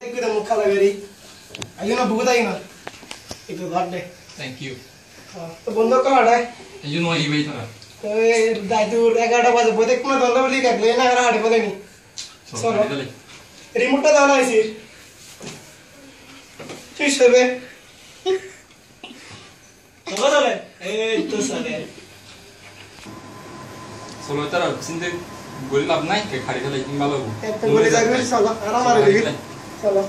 Kita muka lagi ri. Ayo na buku tayo na. Itu gede. Thank you. तो बंदर कहाँ है? You know he wait ना. तो ये दादू 11 बजे बोले कि मैं बंदर बोली क्या लेना है रात बोले नहीं. चलो. रिमोट तो डाला इसी. किस है? कहाँ डाले? तो साले. Solo तेरा सिंधे गोली लाभ नहीं के खाली खाली इतना बालू. तो गोली जाएगी चलो आराम आ रही है. चलो.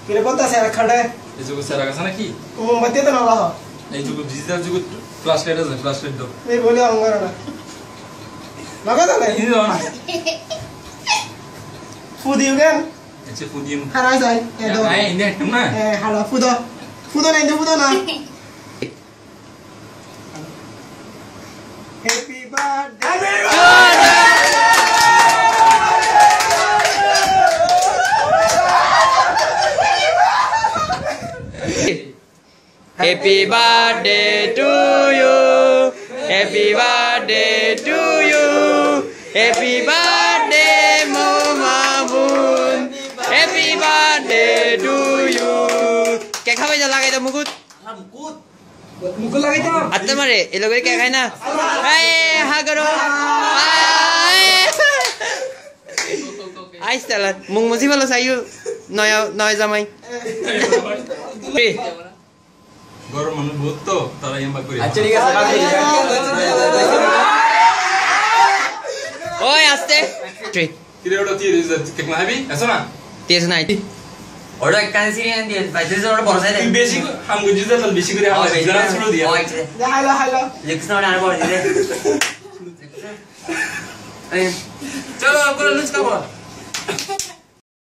किरे पता से खड़ा है. ये जो सारा का सना की. मोमबत्ती तो ना रहा. ये जो डिजिटल जो फ्लैशलाइट है फ्लैशलाइट दो. मैं बोले आऊँगा ना. लगा था नहीं. ये दो ना. फूदियो क्या? अच्छे फूदियो. हरा जाए. ये दो. नहीं इन्हें तुम ना. हरा फूदो. फूदो नहीं जो फूदो ना. Happy birthday. Happy birthday to you. Happy birthday to you. Happy birthday, Mama Bun. Happy birthday to you. क्या खावे जा लगा इधर मुकुट? हाँ मुकुट. मुकुट लगा इधर. अत्ते मारे ये लोग क्या खाए ना? हाय हाँ करो. Ay stella, mung musiba lo sayo. Noya zamay. गौरव मन बहुत तो तारा यहाँ बात करी. अच्छा ठीक है. ओए आस्ते. Three. किधर उड़ा तीर इज़ कितना है भी ऐसा ना? Tears night. Order kan sini yang dia, baca itu order boros aja. Basic हम गुजर तो basic करे हम जरा सुनो दिया. Oh itu. Hello hello. Lepas itu ada boros ini. Ayo. Coba aku lulus kamu.